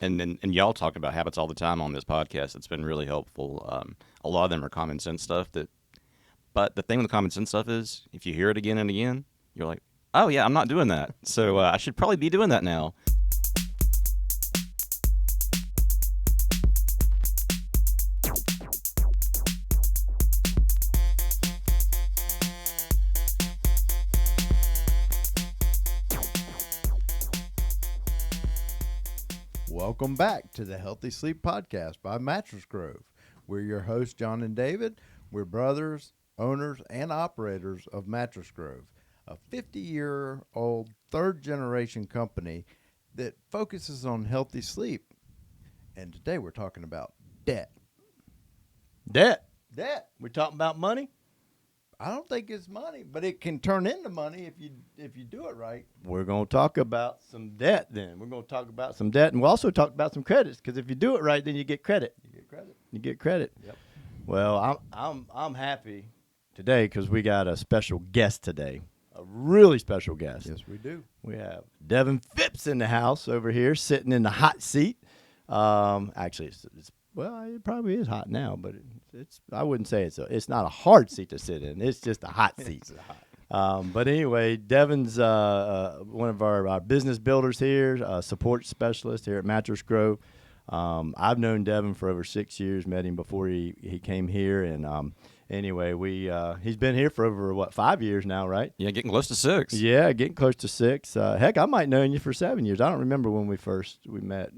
and y'all talk about habits all the time on this podcast. It's been really helpful. A lot of them are common sense stuff but the thing with the common sense stuff is if you hear it again and again, you're like, oh yeah, I'm not doing that. So I should probably be doing that now. Welcome back to the Healthy Sleep Podcast by MattressGrove. We're your hosts, John and David. We're brothers, owners, and operators of MattressGrove, a 50-year-old third-generation company that focuses on healthy sleep. And today we're talking about debt. Debt. Debt. We're talking about money. I don't think it's money, but it can turn into money if you do it right. We're going to talk about some debt then. We're going to talk about some debt, and we'll also talk about some credits, because if you do it right, then you get credit. You get credit. Yep. Well, I'm happy today because we got a special guest today, a really special guest. Yes, we do. We have Devin Phipps in the house over here, sitting in the hot seat. Actually, well, it probably is hot now, but I wouldn't say it's not a hard seat to sit in. It's just a hot seat. But anyway, Devin's one of our business builders here, support specialist here at MattressGrove. I've known Devin for over 6 years, met him before he came here, and anyway, he's been here for over 5 years now, right? Yeah, getting close to 6. Yeah, getting close to 6. Heck, I might known you for 7 years. I don't remember when we met.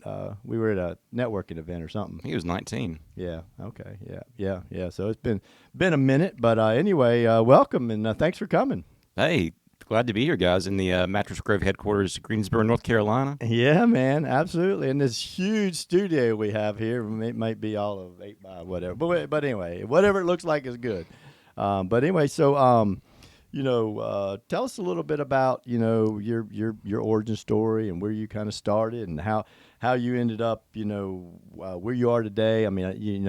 We were at a networking event or something. He was 19. Yeah. Okay. Yeah. So it's been a minute, but anyway, welcome and thanks for coming. Hey, glad to be here, guys, in the MattressGrove headquarters, Greensboro, North Carolina. Yeah, man, absolutely. And this huge studio we have here, it might be all of 8 by whatever, but anyway, whatever it looks like is good. But anyway, so tell us a little bit about your origin story and where you kind of started and how you ended up where you are today. I mean,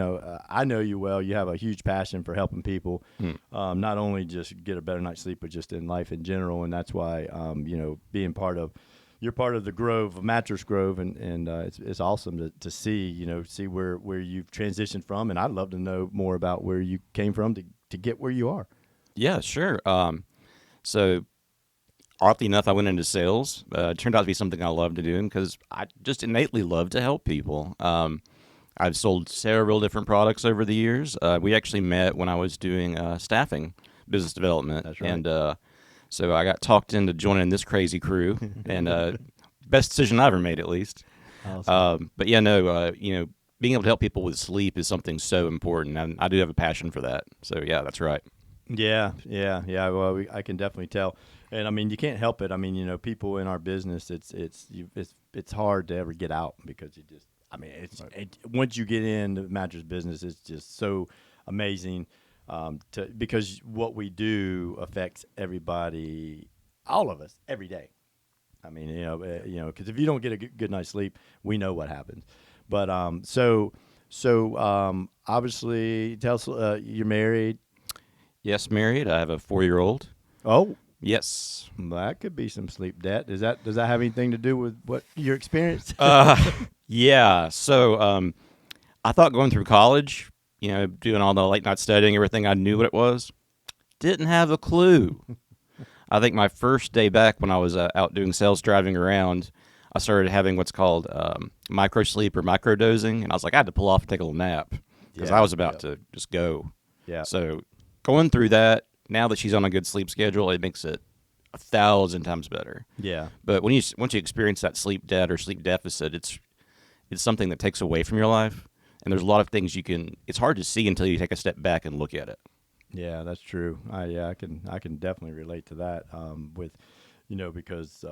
I know you well. You have a huge passion for helping people, not only just get a better night's sleep, but just in life in general. And that's why being you're part of the Grove, of MattressGrove, and it's awesome to see where you've transitioned from. And I'd love to know more about where you came from to get where you are. Yeah, sure. So, oddly enough, I went into sales. It turned out to be something I love to do because I just innately love to help people. I've sold several different products over the years. We actually met when I was doing staffing, business development. That's right. And so I got talked into joining this crazy crew, and best decision I ever made, at least. Awesome. But yeah, no, being able to help people with sleep is something so important, and I do have a passion for that. So yeah, that's right. Yeah. Well, I can definitely tell, and I mean, you can't help it. I mean, people in our business, it's hard to ever get out because once you get into the mattress business, it's just so amazing, because what we do affects everybody, all of us, every day. I mean, because if you don't get a good night's sleep, we know what happens. But so obviously, tell us you're married. Yes, married. I have a 4-year-old. Oh, yes. that could be some sleep debt. Does that have anything to do with what your experience? Yeah. So I thought going through college, doing all the late night studying, everything, I knew what it was. Didn't have a clue. I think my first day back when I was out doing sales, driving around, I started having what's called micro sleep or micro dozing, and I was like, I had to pull off and take a little nap because I was about to just go. Yeah. So going through that, now that she's on a good sleep schedule, it makes it 1,000 times better. Yeah. But once you experience that sleep debt or sleep deficit, it's something that takes away from your life, and there's a lot of things it's hard to see until you take a step back and look at it. Yeah, that's true. I can definitely relate to that. Because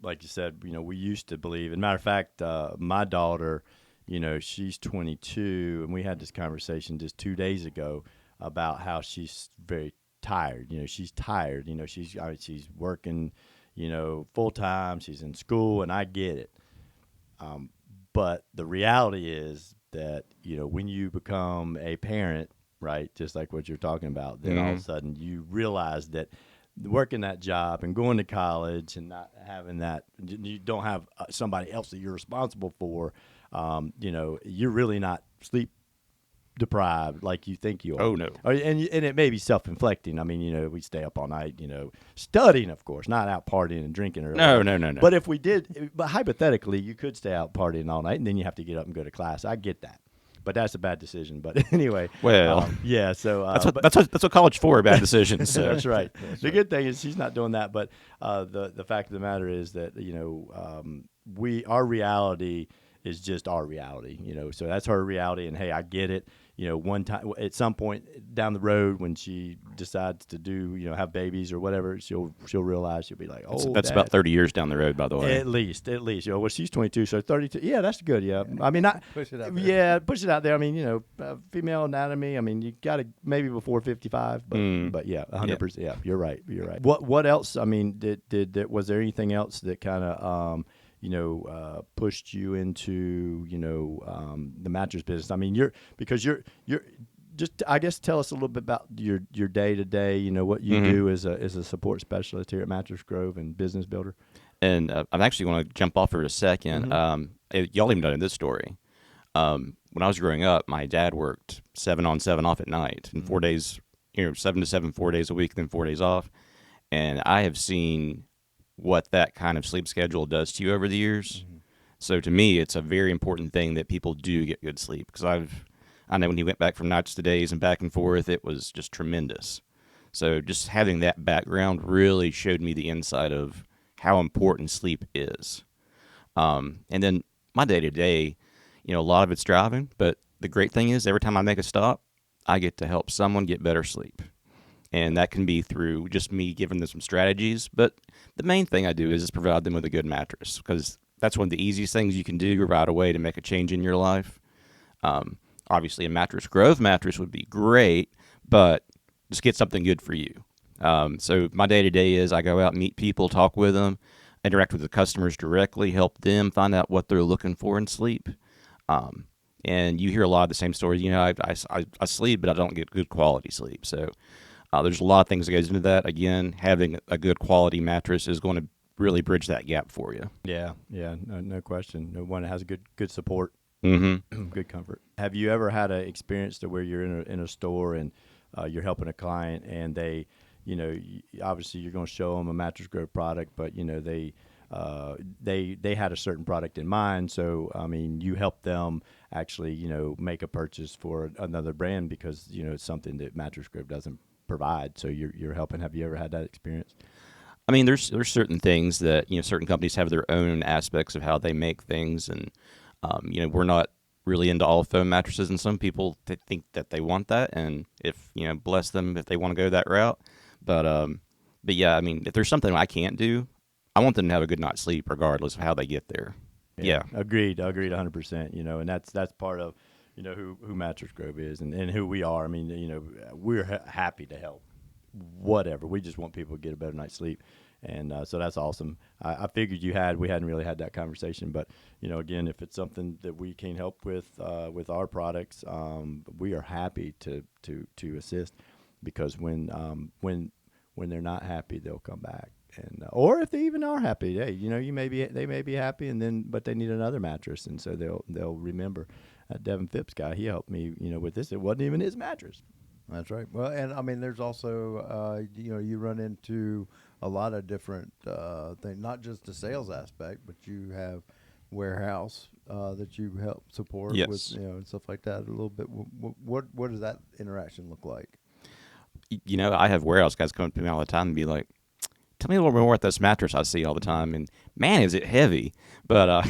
like you said, we used to believe. As a matter of fact, my daughter, she's 22, and we had this conversation just 2 days ago about how she's very tired. She's tired. She's working, full time. She's in school, and I get it. But the reality is that when you become a parent, right, just like what you're talking about, then all of a sudden you realize that working that job and going to college and not having that, you don't have somebody else that you're responsible for, you're really not sleep deprived like you think you are. Oh, no. And it may be self-inflicting. I mean, we stay up all night, studying, of course, not out partying and drinking. Or No. But if we did, but hypothetically, you could stay out partying all night, and then you have to get up and go to class. I get that. But that's a bad decision. But anyway, Well, yeah. So that's what college for, bad decisions. So. that's right. The good thing is she's not doing that. But the fact of the matter is that our reality is just our reality. So that's her reality. And hey, I get it. One time at some point down the road when she decides to do, have babies or whatever, she'll realize, she'll be like, oh, that's about 30 years down the road, by the way. At least. Well, she's 22, so 32. Yeah, that's good. Yeah, I mean, not Push it out there. Yeah, push it out there. I mean, female anatomy. I mean, you got to maybe before 55, but yeah, 100%. Yeah, you're right. What else? I mean, was there anything else that kind of pushed you into, the mattress business? I mean, you're just, I guess, tell us a little bit about your day to day, what you do as a support specialist here at MattressGrove and business builder. And I'm actually going to jump off for a second. Y'all even know this story. When I was growing up, my dad worked 7 on 7 off at night, and 4 days, 7 to 7, 4 days a week, then 4 days off. And I have seen what that kind of sleep schedule does to you over the years. So to me, it's a very important thing that people do get good sleep, because I know when he went back from nights to days and back and forth, it was just tremendous. So just having that background really showed me the insight of how important sleep is. And then my day to day, a lot of it's driving, but the great thing is every time I make a stop, I get to help someone get better sleep. And that can be through just me giving them some strategies. But the main thing I do is just provide them with a good mattress, because that's one of the easiest things you can do right away to make a change in your life. Obviously, a MattressGrove mattress would be great, but just get something good for you. So my day-to-day is I go out and meet people, talk with them, interact with the customers directly, help them find out what they're looking for in sleep. And you hear a lot of the same stories. I sleep, but I don't get good quality sleep. So there's a lot of things that goes into that. Again, having a good quality mattress is going to really bridge that gap for you. Yeah, no question. No one has good support, Mm-hmm. good comfort. Have you ever had an experience to where you're in a store and you're helping a client and they, obviously you're going to show them a MattressGrove product, but they had a certain product in mind. So I mean, you help them actually, make a purchase for another brand because it's something that MattressGrove doesn't provide. So you're helping. Have you ever had that experience? I mean, there's certain things that certain companies have their own aspects of how they make things, and we're not really into all foam mattresses, and some people think that they want that, and if bless them if they want to go that route. But yeah, I mean, if there's something I can't do, I want them to have a good night's sleep regardless of how they get there. Yeah. Agreed 100%. And that's part of who MattressGrove is and who we are. I mean, we're happy to help. Whatever. We just want people to get a better night's sleep. And so that's awesome. I figured we hadn't really had that conversation, but again, if it's something that we can help with our products, we are happy to assist, because when they're not happy, they'll come back. And or if they even are happy, hey, they may be happy, but they need another mattress, and so they'll remember that Devin Phipps guy. He helped me, with this. It wasn't even his mattress. That's right. Well, and I mean, there's also, you run into a lot of different things, not just the sales aspect, but you have warehouse that you help support Yes. with, and stuff like that a little bit. What does that interaction look like? I have warehouse guys come up to me all the time and be like, tell me a little bit more about this mattress I see all the time. And man, is it heavy. But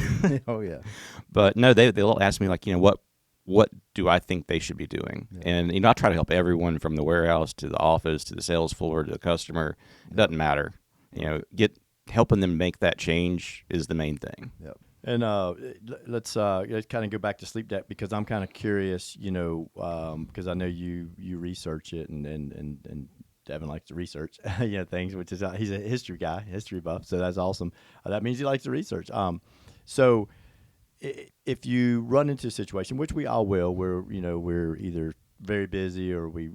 Oh, yeah. but no, they'll ask me like, what do I think they should be doing? Yeah. And I try to help everyone from the warehouse to the office to the sales floor to the customer. It doesn't matter. Helping them make that change is the main thing. Yep. And let's kind of go back to sleep debt, because I'm kind of curious, because I know you research it and Devin likes to research, things, which is he's a history guy, history buff, so that's awesome. That means he likes to research. So if you run into a situation, which we all will, where we're either very busy or we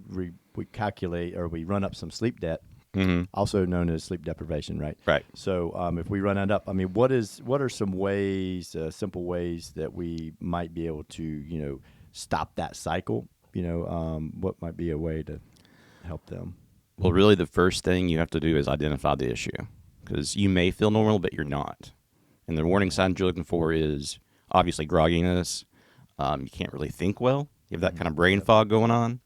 calculate or we run up some sleep debt, also known as sleep deprivation, right? Right. So if we run that up, I mean, what are some ways, simple ways that we might be able to, stop that cycle? What might be a way to help them? Well, really, the first thing you have to do is identify the issue, because you may feel normal, but you're not. And the warning signs you're looking for is obviously grogginess. You can't really think well. You have that kind of brain fog going on.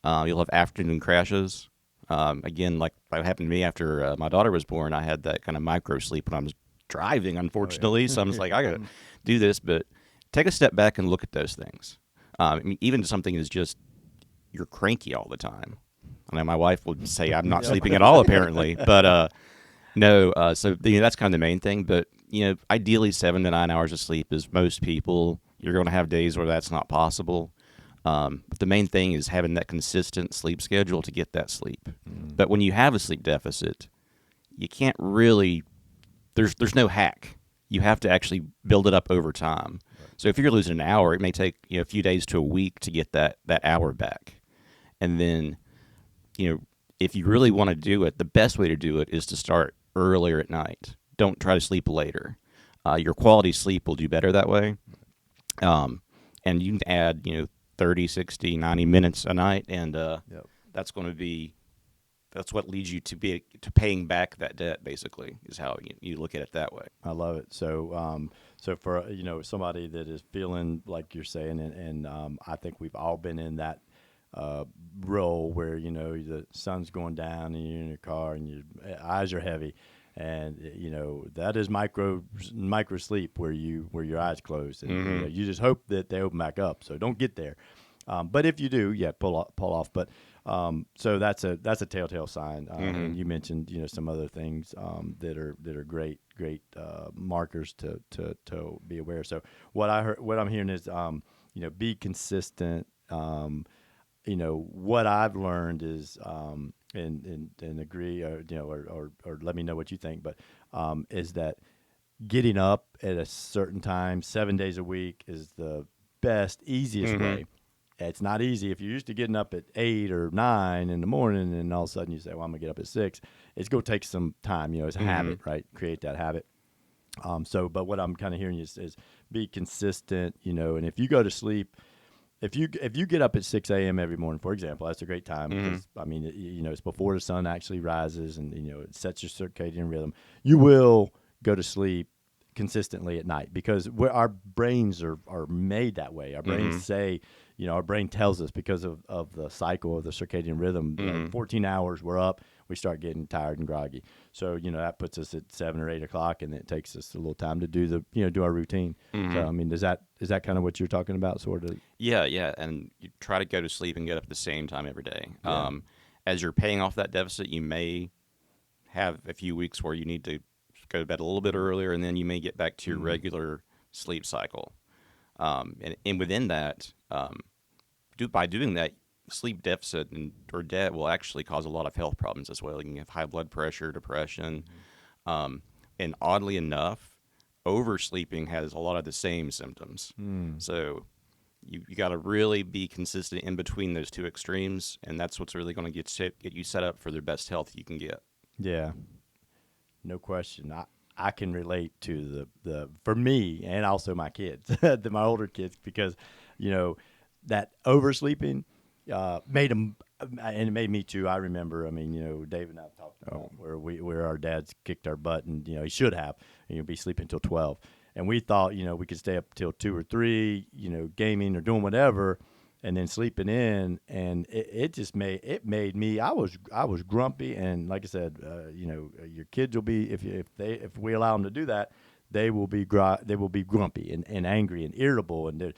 You'll have afternoon crashes. Again, like what happened to me after my daughter was born, I had that kind of micro sleep when I was driving, unfortunately. So I'm just like, I got to do this. But take a step back and look at those things. I mean, even something is just you're cranky all the time. I know my wife would say I'm not sleeping at all, apparently. But no, so that's kind of the main thing. But, ideally 7 to 9 hours of sleep is most people. You're going to have days where that's not possible. But the main thing is having that consistent sleep schedule to get that sleep. But when you have a sleep deficit, you can't really, there's no hack. You have to actually build it up over time. Right. So if you're losing an hour, it may take a few days to a week to get that hour back. And then, if you really want to do it, the best way to do it is to start earlier at night. Don't try to sleep later. Your quality sleep will do better that way. And you can add, 30, 60, 90 minutes a night, and that's going to be, that's what leads you to paying back that debt, basically, is how you look at it that way. I love it. So so for, somebody that is feeling like you're saying, and I think we've all been in that role where, the sun's going down and you're in your car and your eyes are heavy. And that is micro sleep where your eyes close, and you just hope that they open back up. So don't get there. But if you do, pull off. But so that's a telltale sign. And you mentioned some other things that are great markers to be aware. So what I'm hearing is be consistent. What I've learned is and agree, or let me know what you think, but is that getting up at a certain time 7 days a week is the best, easiest way. It's not easy if you're used to getting up at 8 or 9 in the morning, and all of a sudden you say, well, I'm gonna get up at 6. It's gonna take some time. It's a habit, right? Create that habit. But what I'm kind of hearing is be consistent, and if you go to sleep, if you get up at 6 a.m. every morning, for example, that's a great time. Because, I mean, it's before the sun actually rises, and it sets your circadian rhythm. You will go to sleep consistently at night, because our brains are made that way. Our brains say, our brain tells us, because of the cycle of the circadian rhythm, 14 hours we're up, we start getting tired and groggy. So, that puts us at 7 or 8 o'clock, and it takes us a little time to do our routine. So, I mean, is that kind of what you're talking about, sort of? Yeah. And you try to go to sleep and get up at the same time every day. Yeah. As you're paying off that deficit, you may have a few weeks where you need to go to bed a little bit earlier, and then you may get back to your regular sleep cycle. And within that, by doing that, sleep deficit or debt will actually cause a lot of health problems as well. You can have high blood pressure, depression, and oddly enough, oversleeping has a lot of the same symptoms. So you got to really be consistent in between those two extremes, and that's what's really going to get you set up for the best health you can get. Yeah, no question. I can relate to the for me, and also my kids, my older kids, because that oversleeping made them, and it made me too. I remember, Dave and I talked about where our dads kicked our butt, and he should have, be sleeping till 12, and we thought we could stay up till 2 or 3, gaming or doing whatever, and then sleeping in, and it made me. I was grumpy, and like I said, your kids will be, if we allow them to do that, they will be grumpy and angry and irritable, and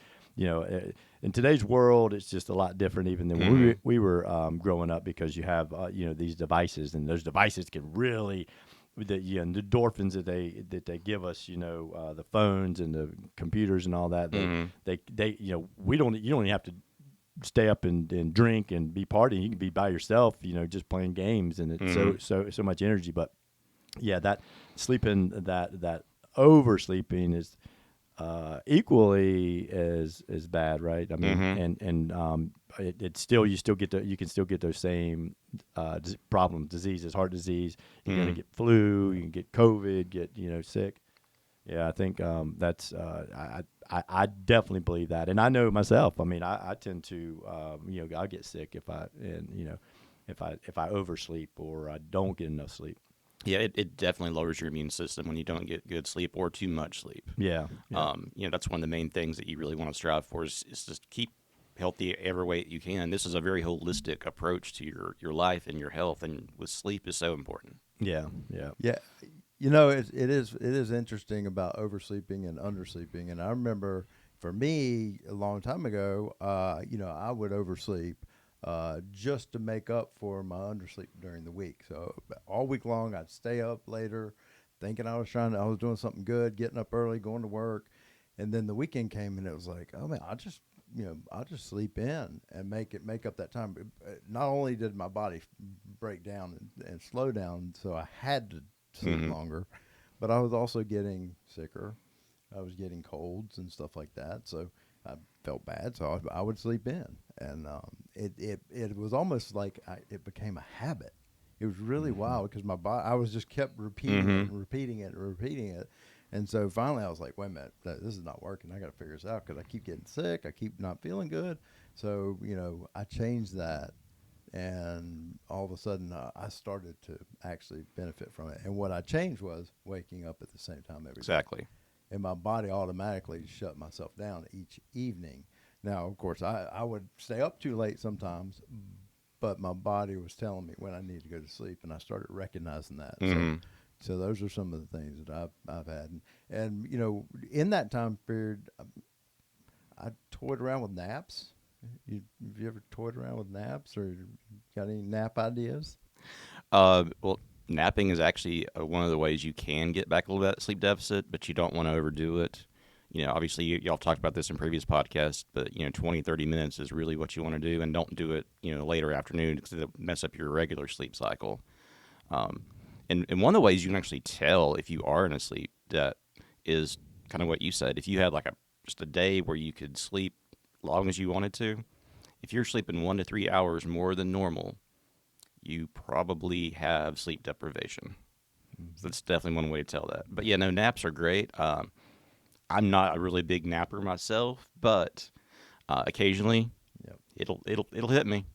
in today's world, it's just a lot different even than when we were growing up, because you have these devices, and those devices can really, the endorphins that they give us, the phones and the computers and all that, they you don't even have to stay up and drink and be partying. You can be by yourself, just playing games, and it's so much energy. But yeah, that sleeping, that oversleeping is equally as bad, right? I mean, Mhm. and it's still you can still get those same problems, diseases, heart disease. You're gonna Mhm. get flu, you can get COVID, get sick. Yeah, I think that's I definitely believe that, and I know myself. I mean, I tend to I'll get sick if I oversleep or I don't get enough sleep. Yeah, it definitely lowers your immune system when you don't get good sleep or too much sleep. Yeah, yeah, That's one of the main things that you really want to strive for is just keep healthy every way you can. This is a very holistic approach to your life and your health, and with sleep is so important. yeah, yeah. Yeah, it is interesting about oversleeping and undersleeping. And I remember for me a long time ago, I would oversleep just to make up for my undersleep during the week. So all week long, I'd stay up later, thinking I was doing something good, getting up early, going to work, and then the weekend came and it was like, oh man, I'll just sleep in and make up that time. Not only did my body break down and slow down, so I had to sleep Hmm. longer, but I was also getting sicker. I was getting colds and stuff like that, so I felt bad. So I would sleep in, and it was almost like it became a habit. It was really wild because my body, I was just kept repeating it Hmm. and repeating it and repeating it. And so finally, I was like, "Wait a minute, this is not working. I got to figure this out because I keep getting sick. I keep not feeling good." So I changed that, and all of a sudden, I started to actually benefit from it. And what I changed was waking up at the same time every day, Exactly. and my body automatically shut myself down each evening. Now, of course, I would stay up too late sometimes, but my body was telling me when I need to go to sleep, and I started recognizing that. So Hmm. so those are some of the things that I've had, and in that time period, I toyed around with naps. Have you ever toyed around with naps, or got any nap ideas? Well, napping is actually one of the ways you can get back a little bit of sleep deficit, but you don't want to overdo it. Obviously, y'all talked about this in previous podcasts, but 20, 30 minutes is really what you want to do, and don't do it later afternoon because it'll mess up your regular sleep cycle. Um, and one of the ways you can actually tell if you are in a sleep debt is kind of what you said. If you had like just a day where you could sleep long as you wanted to, if you're sleeping 1 to 3 hours more than normal, you probably have sleep deprivation. So that's definitely one way to tell that. But yeah, no, naps are great. I'm not a really big napper myself, but occasionally Yep. it'll hit me.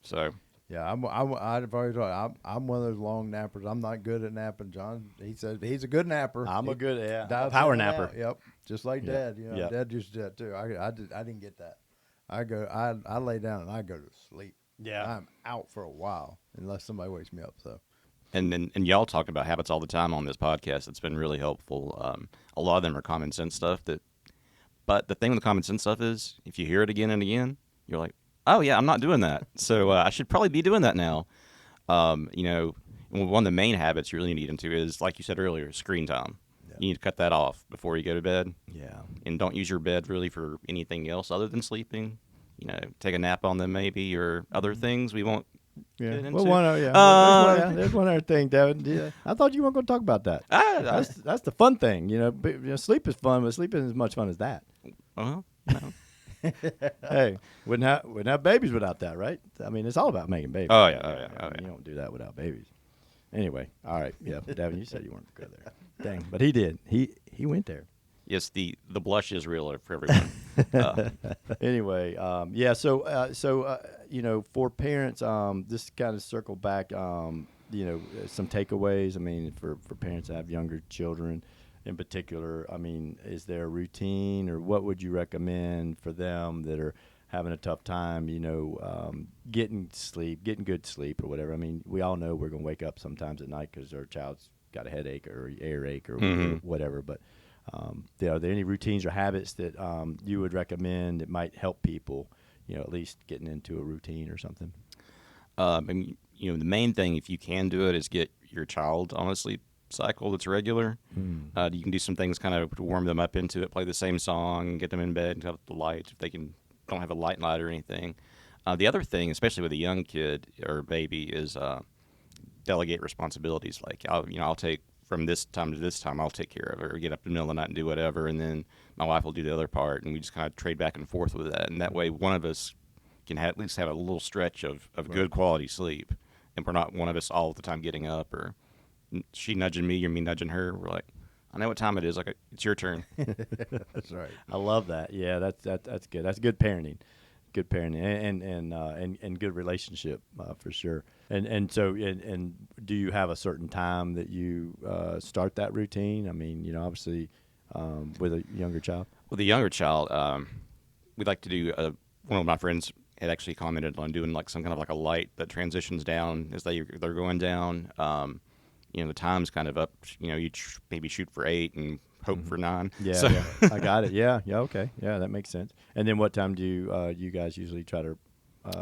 So Yeah, I've already told you, I'm one of those long nappers. I'm not good at napping. John, he says he's a good napper. I'm He a good dives power in and napper. out. Yep, just like Yeah, Dad. yeah. Dad used to do that too. I didn't get that. I lay down and I go to sleep. Yeah. I'm out for a while unless somebody wakes me up. So and y'all talk about habits all the time on this podcast. It's been really helpful. A lot of them are common sense stuff but the thing with the common sense stuff is if you hear it again and again, you're like, oh yeah, I'm not doing that. So I should probably be doing that now. Um, you know, one of the main habits you really need into is, like you said earlier, screen time. yeah, You need to cut that off before you go to bed, Yeah. and don't use your bed really for anything else other than sleeping. Take a nap on them maybe, or other things we won't Yeah. get Well, into. there's one other thing, Devin. Yeah. I thought you weren't going to talk about that. I, That's the fun thing, sleep is fun, but sleep isn't as much fun as that. well, Hey, wouldn't have babies without that, right? I mean, it's all about making babies. oh yeah, oh yeah, I oh mean, yeah. you don't do that without babies. Anyway, all right. Yeah, Devin, you said you weren't going to go there. Dang, but he did. He went there. Yes, the blush is real for everyone. Anyway, yeah. So for parents, this kind of circle back, some takeaways. I mean, for parents that have younger children, in particular, I mean, is there a routine, or what would you recommend for them that are having a tough time, getting good sleep or whatever? I mean, we all know we're going to wake up sometimes at night because our child's got a headache or earache or Mhm. whatever. But are there any routines or habits that you would recommend that might help people, at least getting into a routine or something? And the main thing, if you can do it, is get your child on a sleep cycle that's regular. You can do some things kind of to warm them up into it. Play the same song, get them in bed, and have the lights if they don't have a light or anything. The other thing, especially with a young kid or baby, is delegate responsibilities. Like I'll take from this time to this time, I'll take care of it, or get up in the middle of the night and do whatever, and then my wife will do the other part, and we just kind of trade back and forth with that. And that way, one of us can at least have a little stretch of good quality sleep, and we're not one of us all the time getting up or she nudging me or me nudging her. We're like, I know what time it is. Like, it's your turn. That's right. I love that. Yeah, that's good. That's good parenting. Good parenting and good relationship for sure. And do you have a certain time that you start that routine? I mean, obviously with a younger child. With the younger child, we'd like to do. One of my friends had actually commented on doing like some kind of like a light that transitions down as they're going down. The time's kind of up. You maybe shoot for 8 and hope for 9. Yeah, so. yeah, I got it. Yeah, okay. Yeah, that makes sense. And then what time do you guys usually try to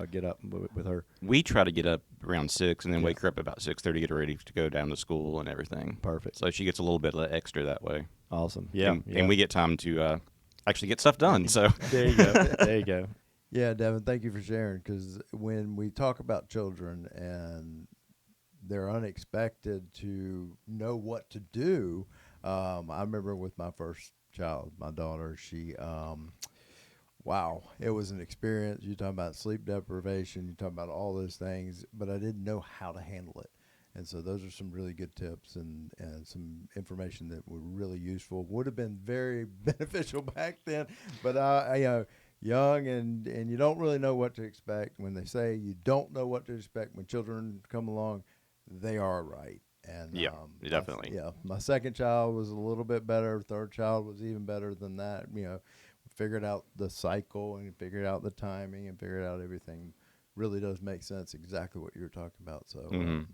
get up with her? We try to get up around 6 and then wake her up about 6:30, get her ready to go down to school and everything. Perfect. So she gets a little bit extra that way. Awesome. Yeah. And we get time to actually get stuff done. So there you go. There you go. Yeah, Devin, thank you for sharing, because when we talk about children and they're unexpected to know what to do, I remember with my first child, my daughter, she, wow, it was an experience. You're talking about sleep deprivation, you're talking about all those things, but I didn't know how to handle it. And so those are some really good tips and some information that were really useful. Would have been very beneficial back then, but young and you don't really know what to expect. When they say you don't know what to expect when children come along, they are right. And definitely. My second child was a little bit better. Third child was even better than that. Figured out the cycle and figured out the timing and figured out everything. Really does make sense. Exactly what you were talking about. So,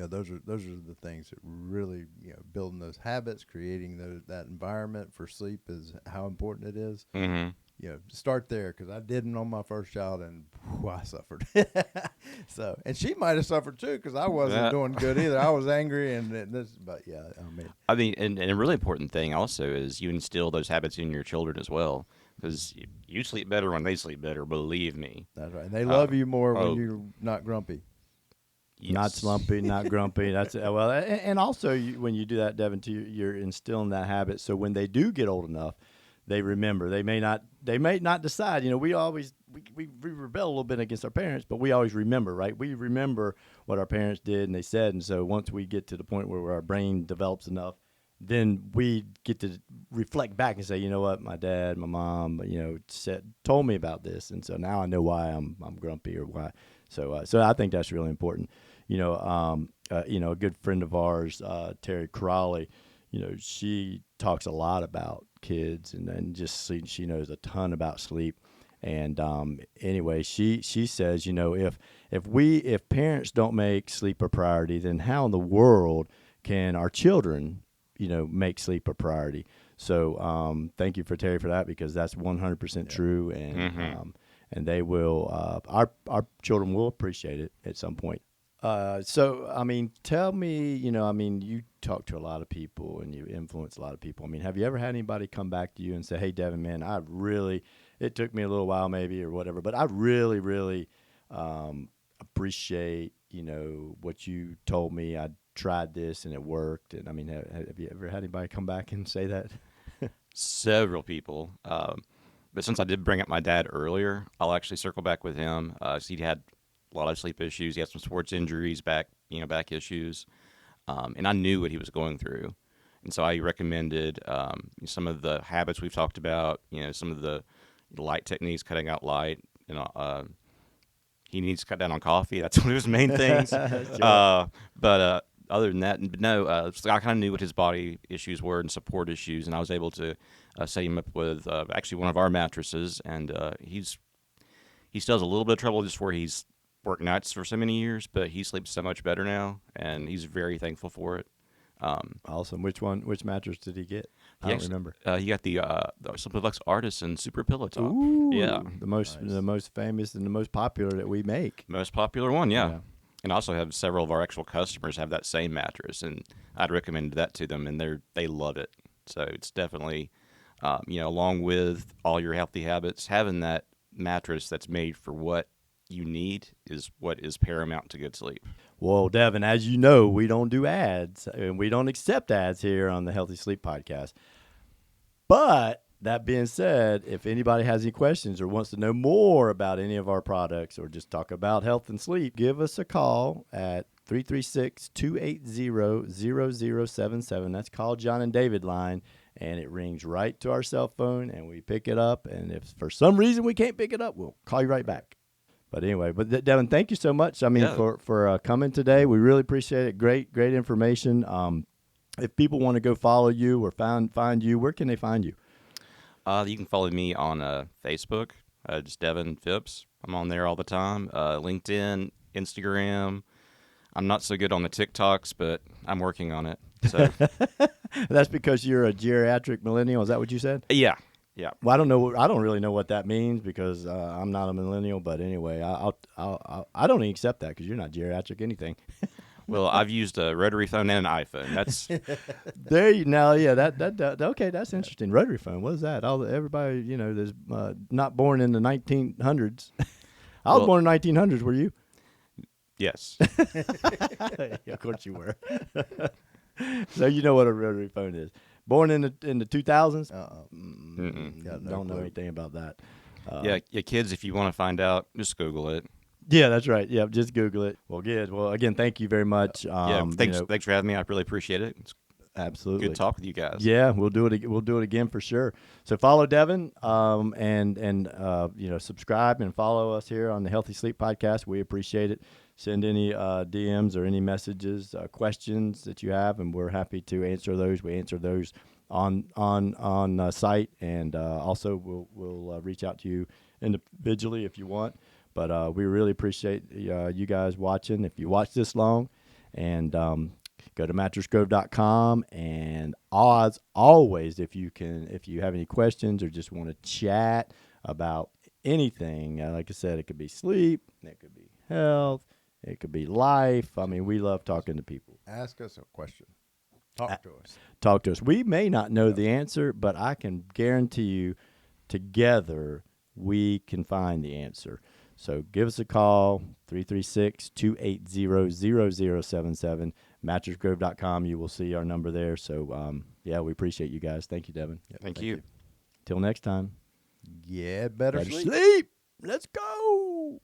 those are the things that really, building those habits, creating that environment for sleep is how important it is. Mm-hmm. Start there, because I didn't on my first child, and I suffered. So, and she might have suffered too, because I wasn't doing good either. I was angry, but and a really important thing also is you instill those habits in your children as well, because you sleep better when they sleep better. Believe me. That's right. And they love you more when you're not grumpy. Yes. Not slumpy, not grumpy. That's well, and also when you do that, Devin, too, you're instilling that habit. So when they do get old enough, they remember. They may not decide. We always we rebel a little bit against our parents, but we always remember, right? We remember what our parents did and they said, and so once we get to the point where our brain develops enough, then we get to reflect back and say, you know what, my dad, my mom, told me about this, and so now I know why I'm grumpy or why. So I think that's really important. A good friend of ours, Terry Crowley, she talks a lot about kids and just she knows a ton about sleep. And anyway, she says, if parents don't make sleep a priority, then how in the world can our children, make sleep a priority? So thank you for Terry for that, because that's 100% true, and and they will our children will appreciate it at some point. So, I mean, tell me, you talk to a lot of people and you influence a lot of people. I mean, have you ever had anybody come back to you and say, hey, Devin, man, it took me a little while maybe or whatever, but I really, really appreciate, what you told me. I tried this and it worked. And I mean, have you ever had anybody come back and say that? Several people. But since I did bring up my dad earlier, I'll actually circle back with him. So he had a lot of sleep issues. He had some sports injuries, back issues. And I knew what he was going through. And so I recommended some of the habits we've talked about, some of the light techniques, cutting out light. He needs to cut down on coffee. That's one of his main things. But other than that, no, so I kind of knew what his body issues were and support issues, and I was able to set him up with actually one of our mattresses. And he still has a little bit of trouble just where he's worked nights for so many years, but he sleeps so much better now, and he's very thankful for it. Awesome. Which mattress did he get? I don't remember. He got the Simplex Artisan Super Pillow Top. Ooh, yeah, the most famous and the most popular that we make. Most popular one, yeah. And I also have several of our actual customers have that same mattress, and I'd recommend that to them, and they love it. So it's definitely, along with all your healthy habits, having that mattress that's made for what you need is what is paramount to good sleep. Well, Devin, as you know, we don't do ads, and we don't accept ads here on the Healthy Sleep Podcast. But That being said, if anybody has any questions or wants to know more about any of our products or just talk about health and sleep, give us a call at 336-280-0077. That's Call John and David line, and it rings right to our cell phone, and we pick it up. And if for some reason we can't pick it up, we'll call you right back. But anyway, Devin, thank you so much. I mean, for coming today, we really appreciate it. Great information. If people want to go follow you or find you, where can they find you? You can follow me on Facebook, just Devin Phipps. I'm on there all the time. LinkedIn, Instagram. I'm not so good on the TikToks, but I'm working on it. So that's because you're a geriatric millennial. Is that what you said? Yeah. Well, I don't really know what that means because I'm not a millennial. But anyway, I don't even accept that because you're not geriatric anything. Well, I've used a rotary phone and an iPhone. That's there you now. Yeah, that okay. That's interesting. Rotary phone. What is that? Everybody, there's not born in the 1900s. I was born in 1900s. Were you? Yes. Yeah, of course you were. So you know what a rotary phone is. Born in the 2000s. Don't know anything about that. Yeah, kids. If you want to find out, just Google it. Yeah, that's right. Yeah, just Google it. Well, good. Well, again, thank you very much. Thanks for having me. I really appreciate it. It's absolutely good talk with you guys. Yeah, we'll do it. We'll do it again for sure. So follow Devin, and subscribe and follow us here on the Healthy Sleep Podcast. We appreciate it. Send any DMs or any messages, questions that you have, and we're happy to answer those. We answer those on site, and also we'll reach out to you individually if you want. But we really appreciate you guys watching. If you watch this long, and go to MattressGrove.com. And as always, if you have any questions or just want to chat about anything, like I said, it could be sleep, it could be health, it could be life. I mean, we love talking to people. Ask us a question. Talk to us. Talk to us. We may not know the answer, but I can guarantee you, together we can find the answer. So give us a call, 336-280-0077, MattressGrove.com. You will see our number there. So, we appreciate you guys. Thank you, Devin. Thank you. Till next time. Yeah, better sleep. Sleep. Let's go.